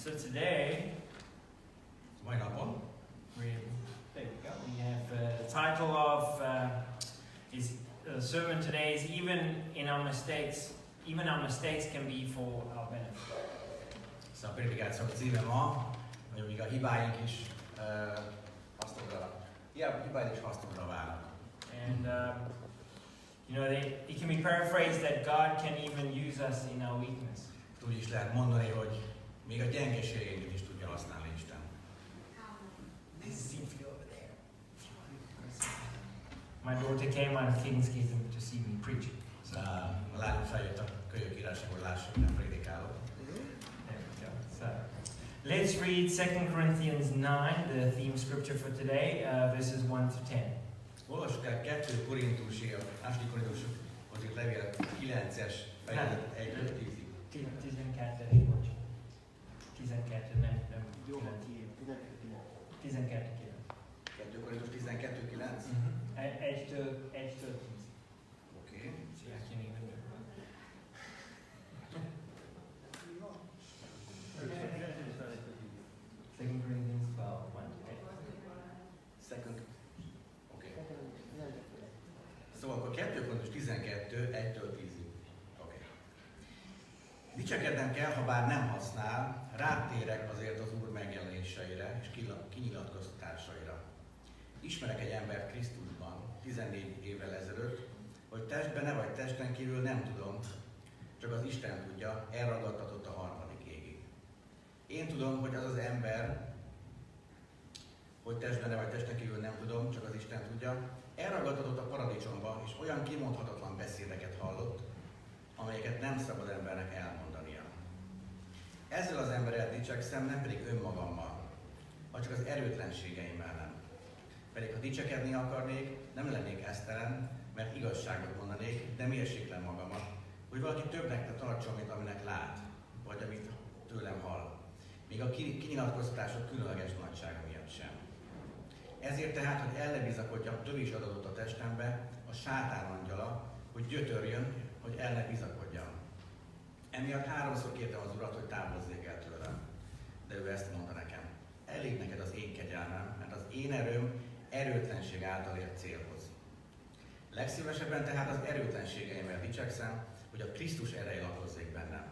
So today, Mai napon there we go. We have the title of the sermon today is even our mistakes can be for our benefit. szóval a prédikáció címe ma, hogy még a hibáink is hasznodra válnak. And it can be paraphrased that God can even use us in our weakness. Úgy is lehet mondani, hogy még a gyengeségeinket is tudja használni Isten. There's a scene for you over there. My daughter came out of King's Gate to see me preach. So, a lányom feljött a kölyök írásra, hogy lássa, hogy nem prédikálok. There we go. So, let's read 2 Corinthians 9, the theme scripture for today, verses 1 to 10. Olvassuk el 2 Korintusi, a második Korintushoz írt levél 9-es fejezet 1-től 10-ig. 12, bocs. 12, nem. 12, 2 Korintus 12-9. 1-től 10. Oké. See, I can't even do it. 2 Corinthians 12, 1 to 10. Oké. Szóval akkor 2 Korintus 12, 1-től 10-ig. Oké. Dicsekednem kell, ha bár nem használ, rátérek azért az Úr megjelenéseire és kinyilatkoztatásaira. Ismerek egy embert Krisztusban, 14 évvel ezelőtt, hogy testben ne vagy testen kívül nem tudom, csak az Isten tudja, elragadtatott a harmadik égig. Én tudom, hogy az az ember, hogy testben ne vagy testen kívül nem tudom, csak az Isten tudja, elragadtatott a paradicsomba, és olyan kimondhatatlan beszédeket hallott, amelyeket nem szabad embernek elmondania. Ezzel az emberrel dicsekszem, nem pedig önmagammal, vagy csak az erőtlenségeimmel nem. Pedig ha dicsekedni akarnék, nem lennék esztelen, mert igazságot mondanék, de mérséklem magamat, hogy valaki többnek tartson, mint aminek lát, vagy amit tőlem hall. Még a kinyilatkoztatások különleges nagysága miatt sem. Ezért tehát, hogy el ne bizakodjam, több is adatot a testembe, a sátán angyala, hogy gyötörjön, hogy el ne bizakodjam. Emiatt 3-szor kértem az Urat, hogy távozzék el tőlem. De ő ezt mondta nekem. Elég neked az én kegyelmem, mert az én erőm erőtlenség által ért célhoz. Legszívesebben tehát az erőtlenségeimmel dicsekszem, hogy a Krisztus ereje lakozzék bennem.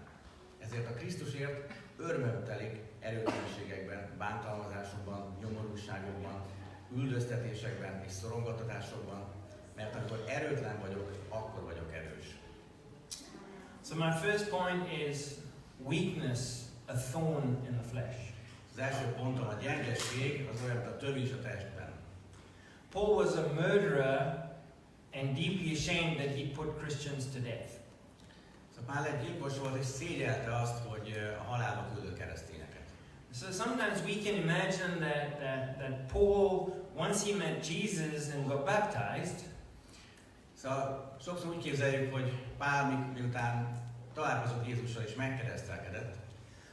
Ezért a Krisztusért örömöm telik erőtlenségekben, bántalmazásokban, nyomorúságokban, üldöztetésekben és szorongattatásokban, mert amikor erőtlen vagyok, akkor vagyok erős. So my first point is weakness, a thorn in the flesh. Az első pontom a gyengeség, az olyan, mint a tövis a testben. Paul was a murderer and deeply ashamed that he put Christians to death. Szóval Pál egy gyilkos volt, és szégyelte azt, hogy a halálba küldő keresztényeket. So sometimes we can imagine that Paul, once he met Jesus and got baptized, Szóval sokszor úgy képzeljük, hogy Pál miután találkozott Jézussal és megkeresztelkedett,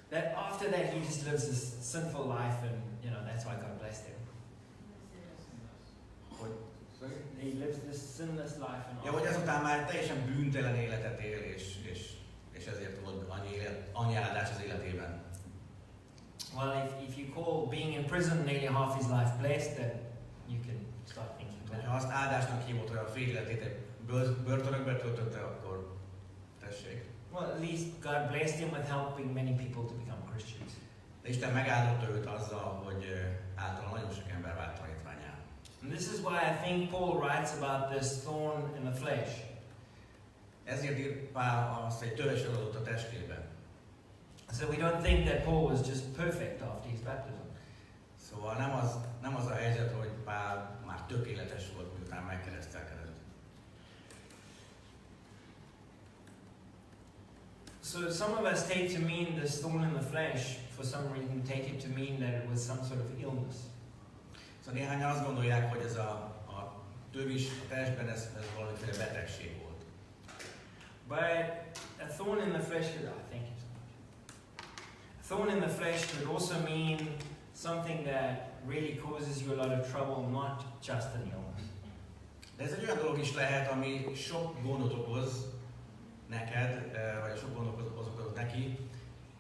that after that he just lives this sinful life and, that's why God blessed him. He lives this sinless life and hogy ezután már teljesen bűntelen életet él, és ezért volt annyi áldás az életében. Well, if you call being in prison nearly half his life blessed, then you can start thinking about Ha azt áldásnak hívott, hogy a fél életét egy börtönökbe töltötte, akkor tessék. Well, at least God blessed him with helping many people to become Christians. De Isten megáldotta őt azzal, hogy általán nagyon sok ember vált tanítványá. And this is why I think Paul writes about this thorn in the flesh. Ezért ír Pál azt, hogy töves adott a testében. So we don't think that Paul was just perfect after his baptism. Szóval nem az a helyzet, hogy Pál már tökéletes volt, miután megkeresztelkedett. So some of us take to mean this thorn in the flesh, for some reason take it to mean that it was some sort of illness. Szóval néhányan azt gondolják, hogy ez a tövis a testben, ez valamiféle betegség volt. But a thorn in the flesh could, a thorn in the flesh could also mean something that really causes you a lot of trouble, not just an illness. De ez egy olyan dolog is lehet, ami sok gondot okoz neked, vagy sok gondot okoz neki,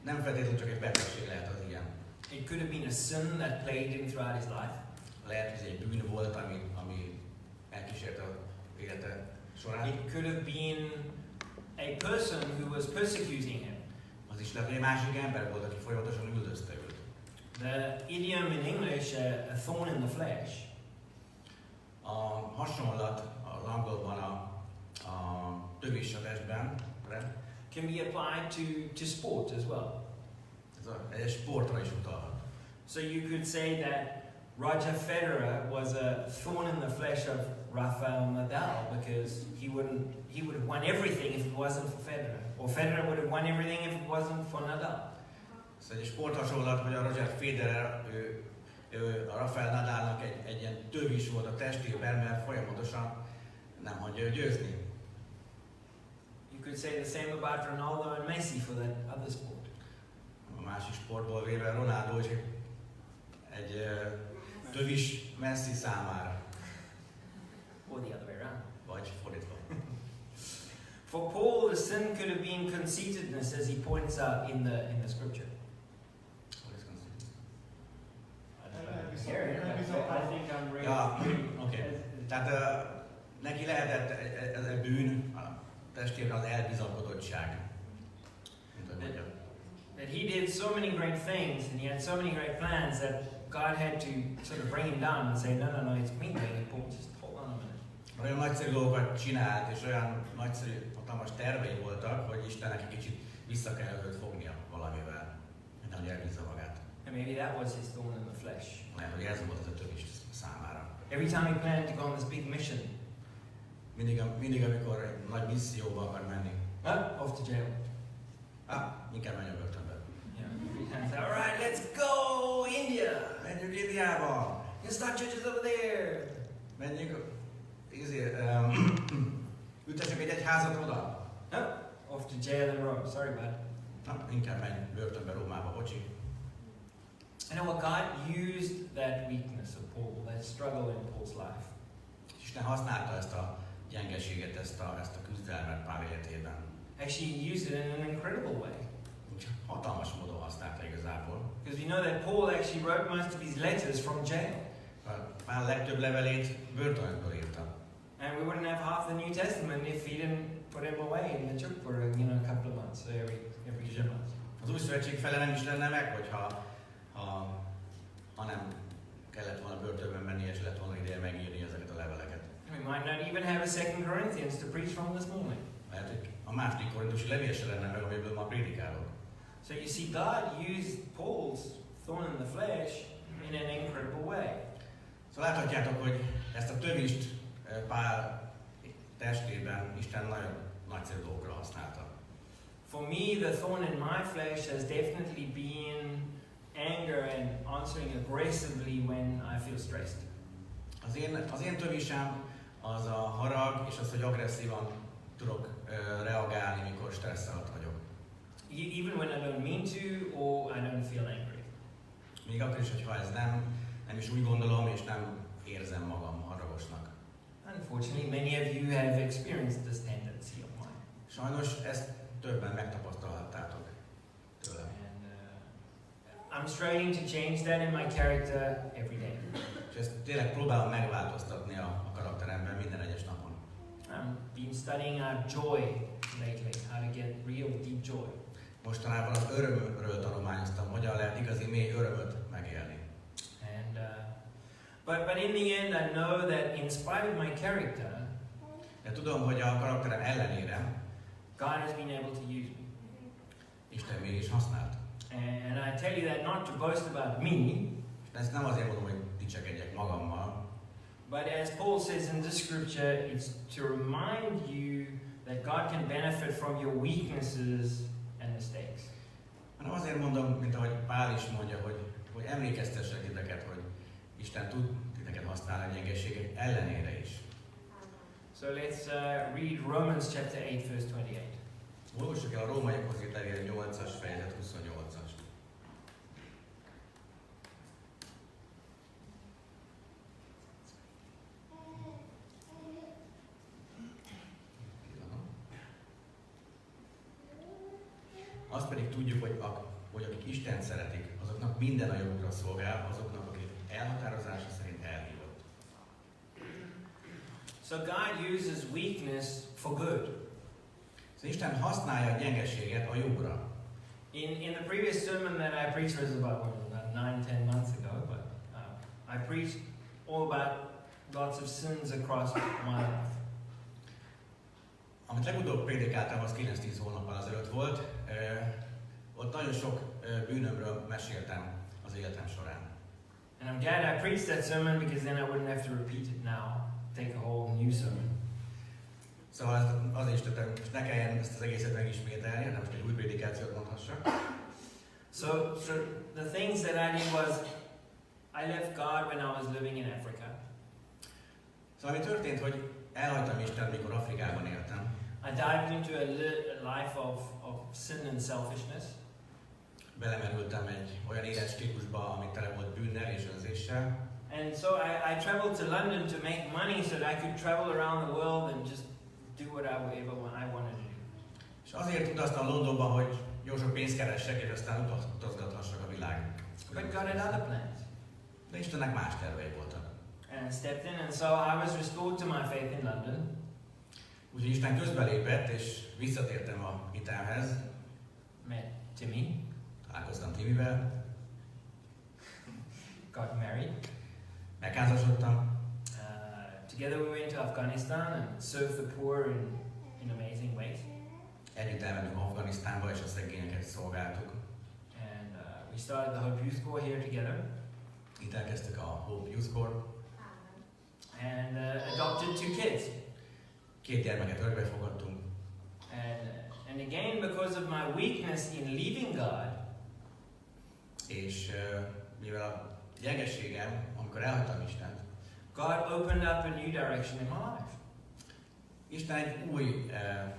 Nem feltétlenül csak egy betegség lehet az ilyen. It could have been a sin that plagued him throughout his life. Lehet, hogy egy bűn volt, ami elkísérte az élete során. It could have been a person who was persecuting him. Az is lehet, hogy egy másik ember volt, aki folyamatosan üldözte őt. The idiom in English, a thorn in the flesh, A hasonlat az angolban a tövés a testben, can be applied to sport as well. ez egy sportra is utalhat. So you could say that Roger Federer was a thorn in the flesh of Rafael Nadal because he would have won everything if it wasn't for Federer, or Federer would have won everything if it wasn't for Nadal. Szóval egy sporthasonlat, hogy a Roger Federer, ő a Rafael Nadalnak egy ilyen tövis volt a testében, mert folyamatosan nem hagyja ő győzni. You could say the same about Ronaldo and Messi for that other sport. A másik sportból véve Ronaldo is egy tövis Messi számára. Or the other way around. Vagy fordítva. For Paul, the sin could have been conceitedness, as he points out in the scripture. I think I'm reading. Ja, oké. Tehát neki lehetett ez a bűn, a testében az elbizakodottság. That he did so many great things and he had so many great plans that God had to sort of bring him down and say, no, it's me, Paul, just hold on a minute. Olyan nagyszerű dolgokat csinált, és olyan nagyszerű, hatalmas tervei voltak, hogy Istennek egy kicsit vissza kell őt fognia valamivel, mint hogy elbízza magát. And maybe that was his thorn in the flesh. Lehet, hogy ez volt az a tövis számára. Every time he planned to go on this big mission, Mindig amikor egy nagy misszióba akar menni. off to jail. Inkább menj a börtönbe. And say, all right, let's go, India. Menjünk Indiába! You start churches over there. Menjünk, ültessünk egy egyházat oda. Off to jail in Rome. Sorry, bud. Inkább menj börtönbe Rómába, bocsi. I know what God used that weakness of Paul, that struggle in Paul's life. Isten használta ezt a gyengeséget, ezt a küzdelmet Pál életében. Actually, he used it in an incredible way. Hatalmas módon használta igazából. Because we know that Paul actually wrote most of his letters from jail. Pál legtöbb levelét börtönből írta. And we wouldn't have half the New Testament if he didn't put him away in the church for a couple of months, so every few months. Az új szövetség fele nem is lenne meg, hogyha ha nem kellett volna börtönben menni, és lett volna ideje megírni ezeket a leveleket. We might not even have a 2 Corinthians to preach from this morning. Lehet, hogy a második korintusi levél se lenne meg, amiből ma prédikálok. So you see, God used Paul's thorn in the flesh in an incredible way. Szóval láthatjátok, hogy ezt a tövist Pál testében Isten nagyon nagyszerű dolgokra használta. For me, the thorn in my flesh has definitely been anger and answering aggressively when I feel stressed. Az én tövisem az a harag, és az, hogy agresszívan tudok reagálni, mikor stresszelt vagyok. Even when I don't mean to or I don't feel angry. Még akkor is, hogyha ez nem is úgy gondolom, és nem érzem magam haragosnak. Unfortunately, many of you have experienced this tendency of mine. Sajnos ezt többen megtapasztalhattátok tőlem. And I'm struggling to change that in my character every day. És ezt tényleg próbálom megváltoztatni a karakteremben minden egyes napon. I've been studying joy lately, how to get real deep joy. Mostanában az örömről tanulmányoztam, hogyan lehet igazi mély örömöt megélni. And but in the end, I know that in spite of my character, De tudom, hogy a karakterem ellenére God has been able to use me. Isten mégis használt. And I tell you that not to boast about me, És ezt nem azért mondom, hogy dicsekedjek magammal, but as Paul says in this scripture, it's to remind you that God can benefit from your weaknesses and mistakes. hanem azért mondom, mint ahogy Pál is mondja, hogy emlékeztessek titeket, hogy Isten tud titeket használni a gyengeségek ellenére is. So let's read Romans chapter 8, verse 28. Olvassuk el a Rómaiakhoz írt levél 8-as fejezet 28-as. azt pedig tudjuk, hogy akik Istent szeretik, azoknak minden a javukra szolgál, azoknak, akik elhatározása szerint elhívott. So God uses weakness for good. Szóval Isten használja a gyengeséget a jobbra. In the previous sermon that I preached was about 9-10 months ago, but I preached all about lots of sins across my life. Amit legutóbb prédikáltam, az 9-10 hónappal azelőtt volt. Ott nagyon sok bűnömről meséltem az életem során. And I'm glad I preached that sermon because then I wouldn't have to repeat it now, take a whole new sermon. Szóval azért is tettem, és ne kelljen ezt az egészet megismételni, hanem most egy új prédikációt mondhassak. So the things that I did was, I left God when I was living in Africa. Szóval ami történt, hogy elhagytam Istent, mikor Afrikában éltem. I dived into a life of sin and selfishness. Belemerültem egy olyan életstílusba, ami tele volt bűnnel és önzéssel. And so I traveled to London to make money so that I could travel around the world and just do whatever I wanted to do. És azért utaztam Londonba, hogy jó sok pénzt keressek, és aztán utazgathassak a világ. But God had other plans. De Istennek más tervei voltak. And I stepped in, and so I was restored to my faith in London. Úgyhogy Isten közbelépett, és visszatértem a hitemhez. Met Timmy. Találkoztam Timivel. Got married. Megházasodtam. Together we went to Afghanistan and served the poor in amazing ways. Együtt elmentünk Afganisztánba, és a szegényeket szolgáltuk. And we started the Hope Youth Corps here together. Itt elkezdtük a Hope Youth Corps. And adopted 2 kids. 2 gyermeket örökbe fogadtunk. And again, because of my weakness in leaving God, És mivel a gyengeségem, amikor elhagytam Istent, God opened up a new direction in my life. Isten egy új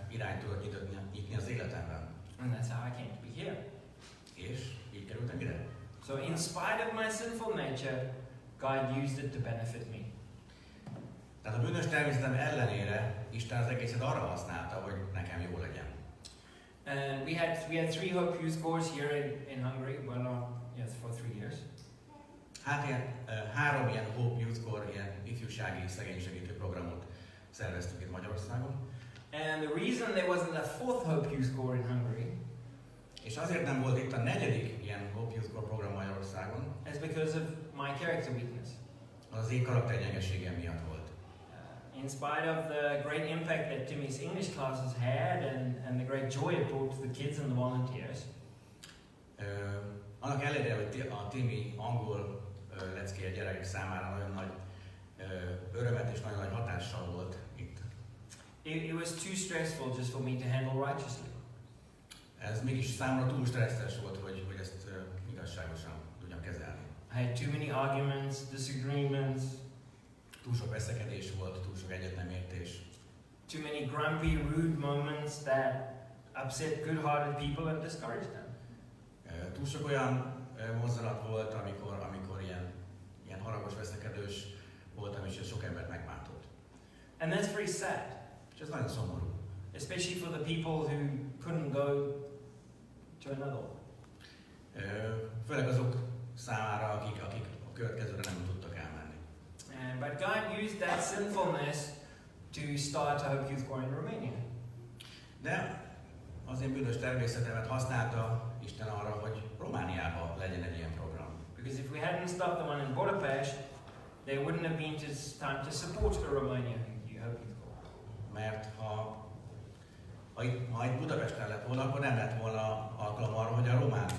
irányt tudott nyitni az életemben. And that's how I came to be here. És így kerültem ide. So in spite of my sinful nature, God used it to benefit me. Tehát a bűnös természetem ellenére Isten az egészet arra használta, hogy nekem jó legyen. And we had 3 Hope Youth Corps here in Hungary, yes, for 3 years. Hát ilyen 3 ilyen Hope Youth Corps, ilyen ifjúsági szegénysegítő programot szerveztük itt Magyarországon. And the reason there wasn't a 4th Hope Youth Corps in Hungary, és azért nem volt itt a 4. ilyen Hope Youth Corps program Magyarországon, is because of my character weakness. az én karaktergyengeségem miatt volt. In spite of the great impact that Timmy's English classes had and the great joy it brought to the kids and the volunteers, annak ellenére, hogy a Timmy angol leckéje gyerekek számára nagyon nagy örömet és nagyon nagy hatással volt itt. it was too stressful just for me to handle righteously. Ez mégis számomra túl stresszes volt, hogy ezt igazságosan tudjam kezelni. I had too many arguments, disagreements, Túl sok veszekedés volt, túl sok egyetnemértés. too many grumpy, rude moments that upset good-hearted people and discouraged them. Túl sok olyan mozzanat volt, amikor ilyen haragos, veszekedős voltam, és ez sok embert megváltott. And that's very sad, És ez nagyon szomorú. especially for the people who couldn't go to another one. Főleg azok számára, akik a következőre nem tudtak elmenni. But God used that sinfulness to start a Hope Youth Corps in Romania. De az én bűnös természetemet használta Isten arra, hogy Romániában legyen egy ilyen program. Because if we hadn't stopped the one in Budapest, there wouldn't have been time to support the Romania Hope Youth Corps. Mert ha itt Budapesten lett volna, akkor nem lett volna alkalom arra, hogy a román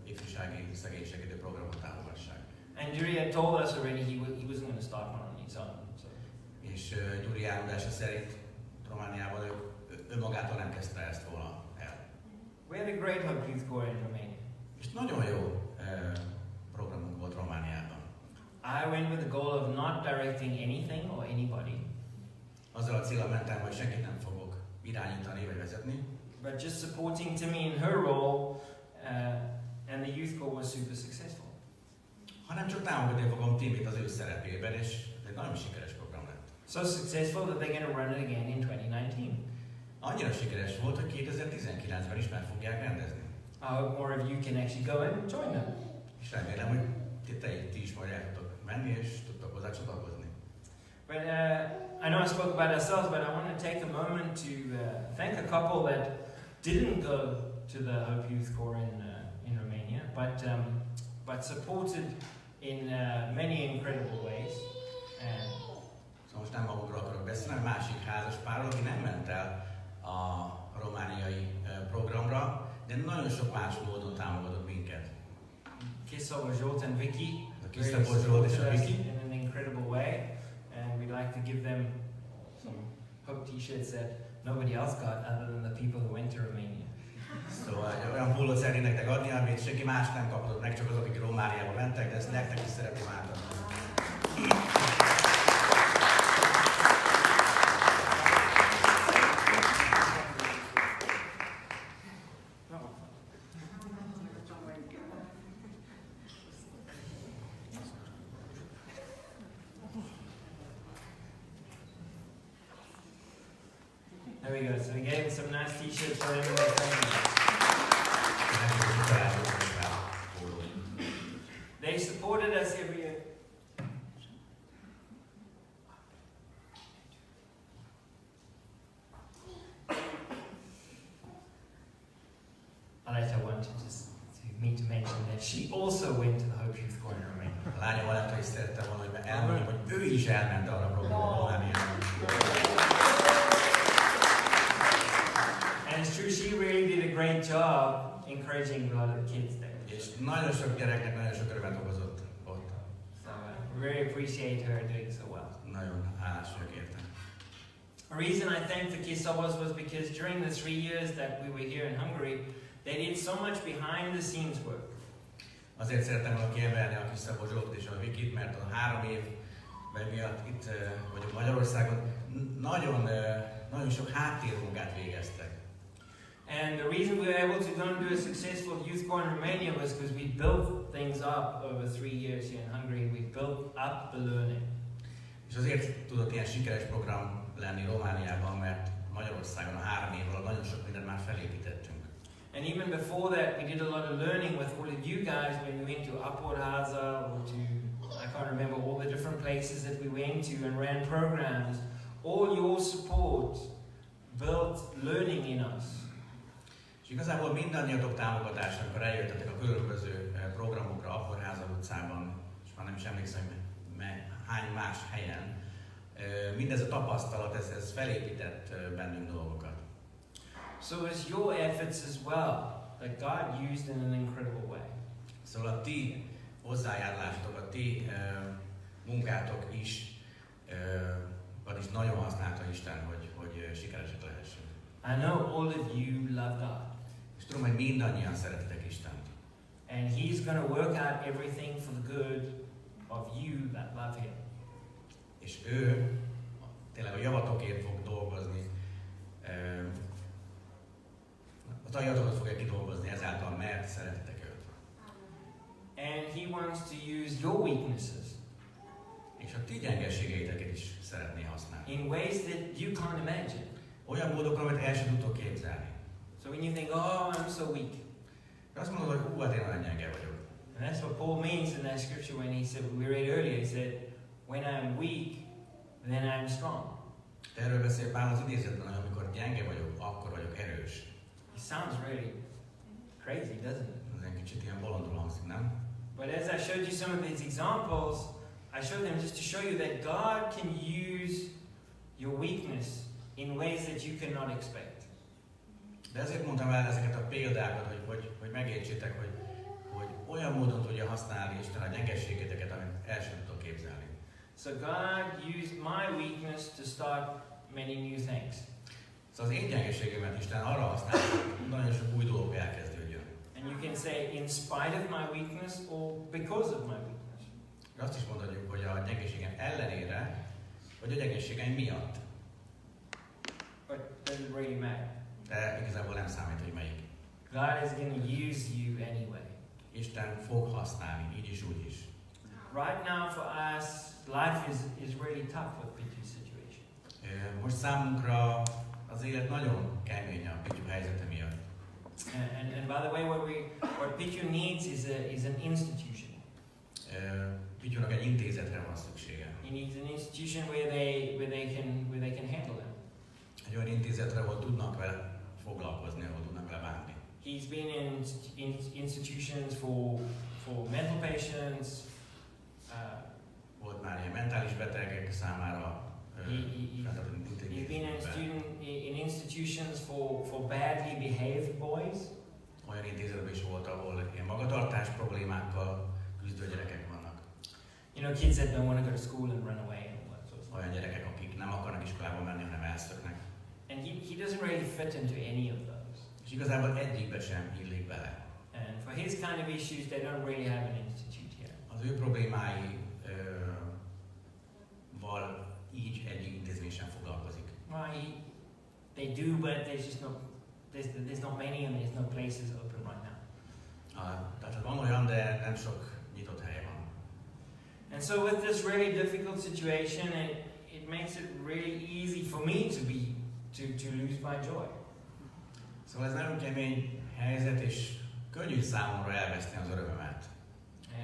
ifjúsági szegénysegítő programot támogassák. And Yuri had told us already he wasn't going to start one on his own. So. És Gyuri elmondása szerint Romániában ő magától nem kezdte ezt volna el. We had a great Hope Youth Corps in Romania. És nagyon jó programunk volt Romániában. I went with the goal of not directing anything or anybody, Azzal a célra mentem, hogy senkit nem fogok irányítani vagy vezetni, but just supporting Timmy in her role, and the youth corps was super successful. hanem csak támogatni fogom Timit az ő szerepében, és ez egy nagyon sikeres program lett. So successful that they're going to run it again in 2019. annyira sikeres volt, hogy 2019-ben is meg fogják rendezni. I hope more of you can actually go and join them. És remélem, hogy ti is majd el tudtok menni, és tudtok hozzá csatlakozni. But I know I spoke about ourselves, but I want to take a moment to thank a couple that didn't go to the Hope Youth Corps in Romania, but supported in many incredible ways. Szóval most nem magukról akarok beszélni, hanem másik házaspárról, aki nem ment el a romániai programra, de nagyon sok más módon támogatott minket. Kiszava Zsolt and Vicky in an incredible way, and we'd like to give them some Hope t-shirts that nobody else got other than the people who went to Romania. Szóval olyan pólót szeretnék nektek adni, amit senki más nem kapott meg, csak azok, akik Romániába mentek, de ezt nektek is szeretném átadni. There we go. So we gave some nice t-shirts for them and their family. They supported us every year. Aleta wanted me to mention that she also went to the Hope Youth Corps in Romania. A lányom Aleta is szerette volna, hogy elmondjam, hogy ő is elment arra a programra Romániában. And it's true, she really did a great job encouraging a lot of the kids there. És nagyon sok gyereknek nagyon sok örömet okozott ott. So we very appreciate her doing so well. Nagyon hálás vagyok érte. The reason I thanked the Kisavas was because during the 3 years that we were here in Hungary, they did so much behind the scenes work. Azért szerettem volna kiemelni a Kiszabó Zsolt és a Vikit, mert a 3 évben miatt itt vagyunk Magyarországon, nagyon sok háttérmunkát végeztek. And the reason we were able to go and do a successful youth corps in Romania was because we built things up over 3 years here in Hungary. We built up the learning. És azért tudott ilyen sikeres program lenni Romániában, mert Magyarországon a 3 év alatt nagyon sok mindent már felépítettünk. And even before that, we did a lot of learning with all of you guys when we went to Aporháza or to, I can't remember all the different places that we went to and ran programs. All your support built learning in us. És igazából mindannyiatok támogatása, amikor eljöttetek a különböző programokra, Aporháza utcában, és már nem is emlékszem, hogy hány más helyen, mindez a tapasztalat, ez felépített bennünk dolgokat. So it's your efforts as well that God used in an incredible way. Szóval a ti hozzájárulásotok, a ti munkátok is, vagyis nagyon használta Isten, hogy sikeresek lehessünk. I know all of you love God. És tudom, hogy mindannyian szeretitek Istent. And He's going to work out everything for the good of you that love Him. És ő tényleg a javatokért fog dolgozni, a javakat fogja kidolgozni ezáltal, mert szeretitek őt. And He wants to use your weaknesses. És a ti gyengeségeiteket is szeretné használni. In ways that you can't imagine. Olyan módokon, amit el sem tudtok képzelni. So when you think, oh, I'm so weak. És azt mondod, hogy hát én olyan gyenge vagyok. And that's what Paul means in that scripture when he said, we read earlier, he said, when I'm weak, then I'm strong. Erről beszél Pál az idézetben, hogy amikor gyenge vagyok, akkor vagyok erős. It sounds really crazy, doesn't it? Ez egy kicsit ilyen bolondul hangzik, nem? But as I showed you some of these examples, I showed them just to show you that God can use your weakness in ways that you cannot expect. De ezért mondtam el ezeket a példákat, hogy megértsétek, hogy olyan módon tudja használni Isten a gyengeségedeket, amit el sem tudok képzelni. So God used my weakness to start many new things. Szóval az én gyengeségemet Isten arra használja, hogy nagyon sok új dolog elkezdődjön. And you can say in spite of my weakness or because of my weakness. Azt is mondhatjuk, hogy a gyengeségem ellenére, vagy a gyengeségeim miatt. But does it really matter? De igazából nem számít, hogy melyik. God is going to use you anyway. Isten fog használni, így is, úgy is. Right now for us, life is really tough with PG situation. Most számunkra az élet nagyon kemény a Pityu helyzete miatt. And by the way, what Pityu needs is an institution. Pityunak egy intézetre van szüksége. He needs an institution where they can handle him. Egy olyan intézetre, ahol tudnak vele foglalkozni, ahol tudnak vele bánni. He's been in institutions for mental patients. Volt már ilyen mentális betegek számára. He's been in institutions for badly behaved boys. Olyan intézetben is volt, ahol ilyen magatartás problémákkal küzdő gyerekek vannak. You know, kids that don't want to go to school and run away and all that sort of stuff. Olyan gyerekek, akik nem akarnak iskolába menni, hanem elszöknek. And he doesn't really fit into any of those. És igazából egyikbe sem illik bele. And for his kind of issues, they don't really have an institute here. Az ő problémáival így egy intézmény sem foglalkozik. Well, they do, but there's not many and there's no places open right now. Tehát van olyan, de nem sok nyitott hely van. And so with this really difficult situation, it makes it really easy for me to lose my joy. Szóval ez nagyon kemény helyzet, és könnyű számomra elveszteni az örömömet.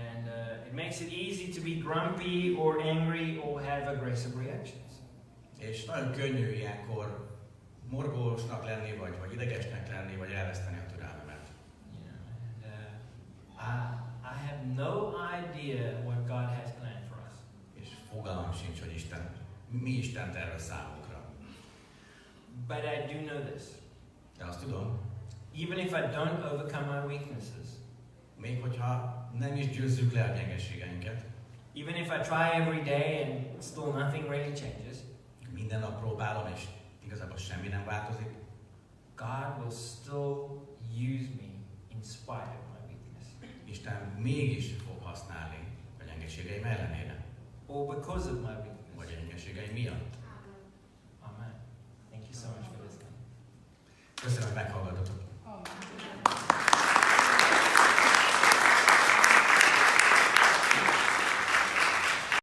And it makes it easy to be grumpy or angry or have aggressive reactions. És nagyon könnyű ilyenkor morgósnak lenni, vagy idegesnek lenni, vagy elveszteni a türelmemet. I have no idea what God has planned for us. És fogalmam sincs, hogy mi Isten tervez számunkra. But I do know this. De azt tudom, Even if I don't overcome my weaknesses, még hogyha nem is győzzük le a gyengeségeinket, even if I try every day and still nothing really changes, minden nap próbálom, és igazából semmi nem változik, God will still use me in spite of my weakness. Isten mégis fog használni a gyengeségeim ellenére, Or because of my vagy weakness. a gyengeségeim miatt. Amen. Thank you so much for listening. Köszönöm, hogy meghallgattatok.